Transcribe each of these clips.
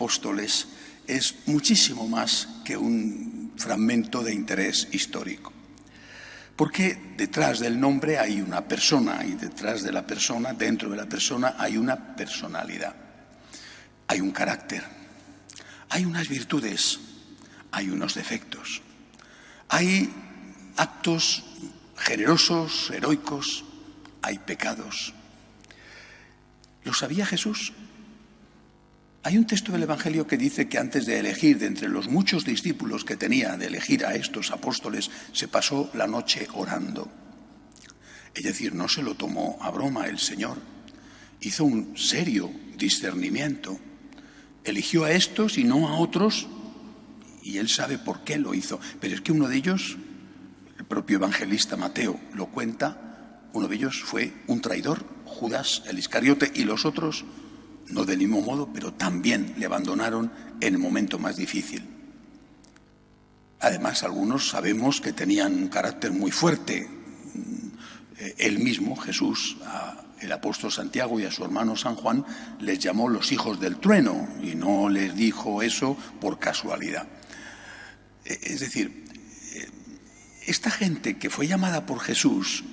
apóstoles es muchísimo más que un fragmento de interés histórico. Porque detrás del nombre hay una persona y detrás de la persona, dentro de la persona, hay una personalidad. Hay un carácter, hay unas virtudes, hay unos defectos. Hay actos generosos, heroicos, hay pecados. ¿Lo sabía Jesús? Hay un texto del Evangelio que dice que antes de elegir de entre los muchos discípulos que tenía, de elegir a estos apóstoles, se pasó la noche orando. Es decir, no se lo tomó a broma el Señor. Hizo un serio discernimiento. Eligió a estos y no a otros, y él sabe por qué lo hizo. Pero es que uno de ellos, el propio evangelista Mateo lo cuenta, uno de ellos fue un traidor, Judas el Iscariote, y los otros no del mismo modo, pero también le abandonaron en el momento más difícil. Además, algunos sabemos que tenían un carácter muy fuerte. Él mismo, Jesús, el apóstol Santiago y a su hermano San Juan, les llamó los hijos del trueno y no les dijo eso por casualidad. Es decir, esta gente que fue llamada por Jesús,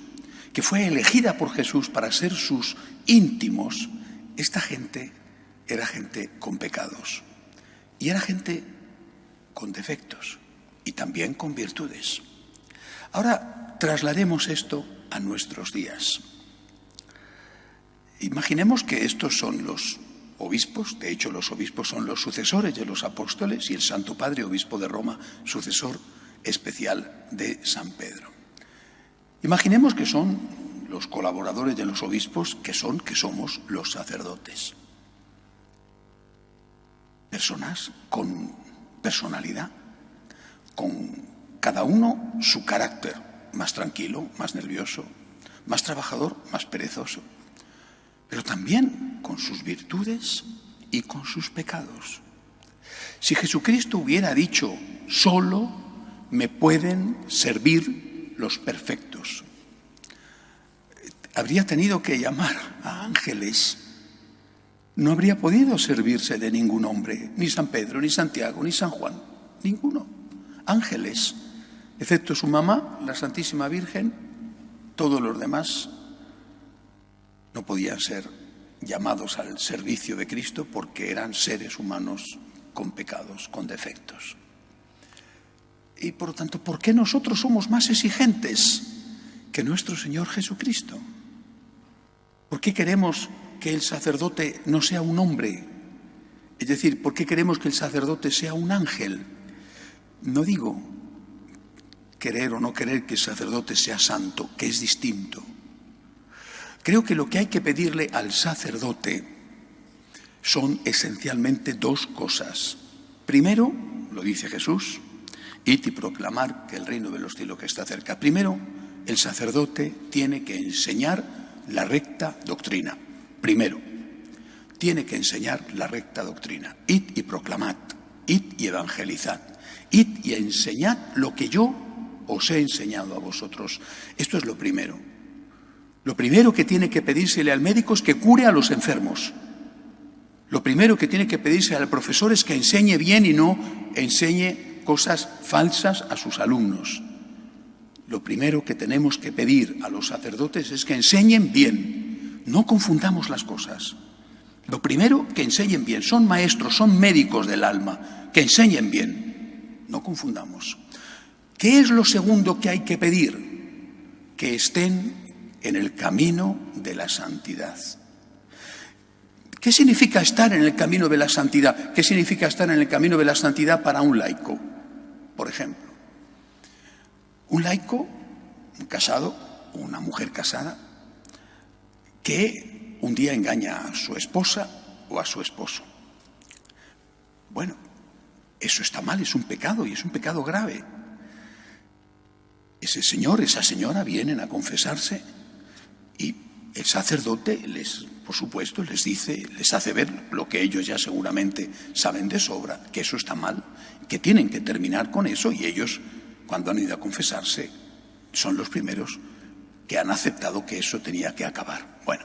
que fue elegida por Jesús para ser sus íntimos, esta gente era gente con pecados y era gente con defectos y también con virtudes. Ahora traslademos esto a nuestros días. Imaginemos que estos son los obispos, de hecho los obispos son los sucesores de los apóstoles y el Santo Padre, obispo de Roma, sucesor especial de San Pedro. Imaginemos que son los colaboradores de los obispos, que somos los sacerdotes. Personas con personalidad, con cada uno su carácter, más tranquilo, más nervioso, más trabajador, más perezoso, pero también con sus virtudes y con sus pecados. Si Jesucristo hubiera dicho, solo me pueden servir los perfectos, habría tenido que llamar a ángeles. No habría podido servirse de ningún hombre, ni San Pedro, ni Santiago, ni San Juan, ninguno. Ángeles, excepto su mamá, la Santísima Virgen, todos los demás no podían ser llamados al servicio de Cristo porque eran seres humanos con pecados, con defectos. Y por lo tanto, ¿por qué nosotros somos más exigentes que nuestro Señor Jesucristo? ¿Por qué queremos que el sacerdote no sea un hombre? Es decir, ¿por qué queremos que el sacerdote sea un ángel? No digo querer o no querer que el sacerdote sea santo, que es distinto. Creo que lo que hay que pedirle al sacerdote son esencialmente dos cosas. Primero, lo dice Jesús, id y proclamar que el reino de los cielos que está cerca. Primero, el sacerdote tiene que enseñar la recta doctrina. Primero, tiene que enseñar la recta doctrina. Id y proclamad, id y evangelizad, id y enseñad lo que yo os he enseñado a vosotros. Esto es lo primero. Lo primero que tiene que pedírsele al médico es que cure a los enfermos. Lo primero que tiene que pedirse al profesor es que enseñe bien y no enseñe cosas falsas a sus alumnos. Lo primero que tenemos que pedir a los sacerdotes es que enseñen bien. No confundamos las cosas. Lo primero, que enseñen bien. Son maestros, son médicos del alma. Que enseñen bien. No confundamos. ¿Qué es lo segundo que hay que pedir? Que estén en el camino de la santidad. ¿Qué significa estar en el camino de la santidad? ¿Qué significa estar en el camino de la santidad para un laico, por ejemplo? Un laico, un casado, una mujer casada, que un día engaña a su esposa o a su esposo. Bueno, eso está mal, es un pecado y es un pecado grave. Ese señor, esa señora vienen a confesarse y el sacerdote por supuesto, les dice, les hace ver lo que ellos ya seguramente saben de sobra, que eso está mal, que tienen que terminar con eso, y ellos, cuando han ido a confesarse, son los primeros que han aceptado que eso tenía que acabar. Bueno,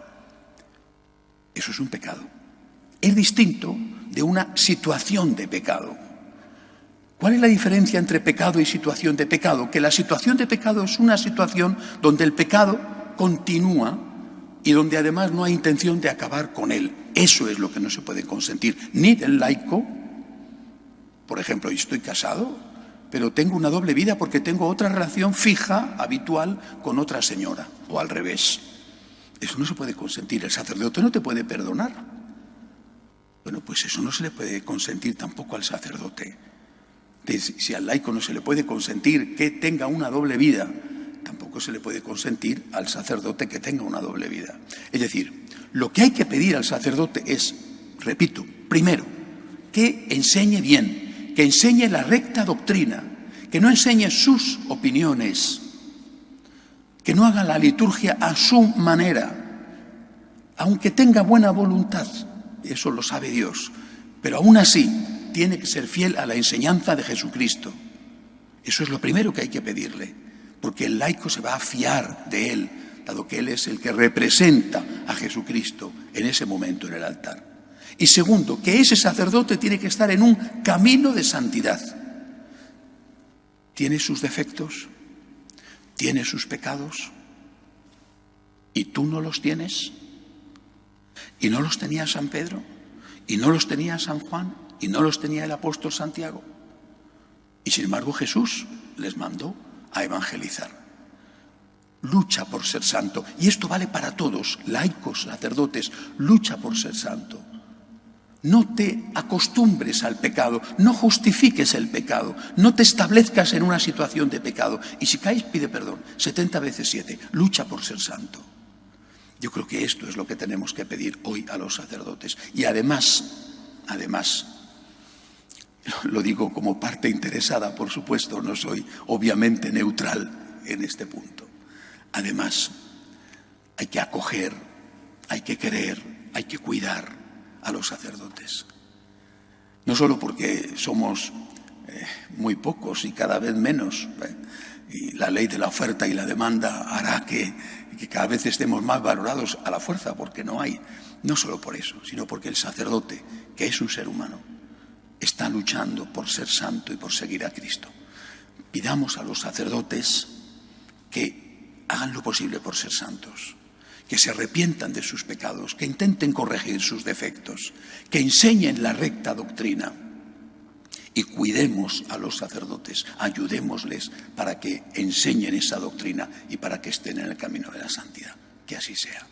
eso es un pecado. Es distinto de una situación de pecado. ¿Cuál es la diferencia entre pecado y situación de pecado? Que la situación de pecado es una situación donde el pecado continúa y donde además no hay intención de acabar con él. Eso es lo que no se puede consentir, ni del laico. Por ejemplo, yo estoy casado, pero tengo una doble vida porque tengo otra relación fija, habitual, con otra señora, o al revés. Eso no se puede consentir. El sacerdote no te puede perdonar. Bueno, pues eso no se le puede consentir tampoco al sacerdote. Si al laico no se le puede consentir que tenga una doble vida, tampoco se le puede consentir al sacerdote que tenga una doble vida. Es decir, lo que hay que pedir al sacerdote es, repito, primero, que enseñe bien, que enseñe la recta doctrina, que no enseñe sus opiniones, que no haga la liturgia a su manera, aunque tenga buena voluntad, eso lo sabe Dios, pero aún así tiene que ser fiel a la enseñanza de Jesucristo. Eso es lo primero que hay que pedirle, porque el laico se va a fiar de él, dado que él es el que representa a Jesucristo en ese momento en el altar. Y segundo, que ese sacerdote tiene que estar en un camino de santidad. Tiene sus defectos, tiene sus pecados, y tú no los tienes, y no los tenía San Pedro, y no los tenía San Juan, y no los tenía el apóstol Santiago. Y sin embargo Jesús les mandó a evangelizar. Lucha por ser santo. Y esto vale para todos, laicos, sacerdotes. Lucha por ser santo. No te acostumbres al pecado, no justifiques el pecado, no te establezcas en una situación de pecado. Y si caes, pide perdón, 70 veces 7. Lucha por ser santo. Yo creo que esto es lo que tenemos que pedir hoy a los sacerdotes. Y además, lo digo como parte interesada, por supuesto, no soy obviamente neutral en este punto. Además, hay que acoger, hay que querer, hay que cuidar a los sacerdotes. No solo porque somos muy pocos y cada vez menos, y la ley de la oferta y la demanda hará que cada vez estemos más valorados a la fuerza, porque no hay, no solo por eso, sino porque el sacerdote, que es un ser humano, está luchando por ser santo y por seguir a Cristo. Pidamos a los sacerdotes que hagan lo posible por ser santos, que se arrepientan de sus pecados, que intenten corregir sus defectos, que enseñen la recta doctrina. Y cuidemos a los sacerdotes, ayudémosles para que enseñen esa doctrina y para que estén en el camino de la santidad. Que así sea.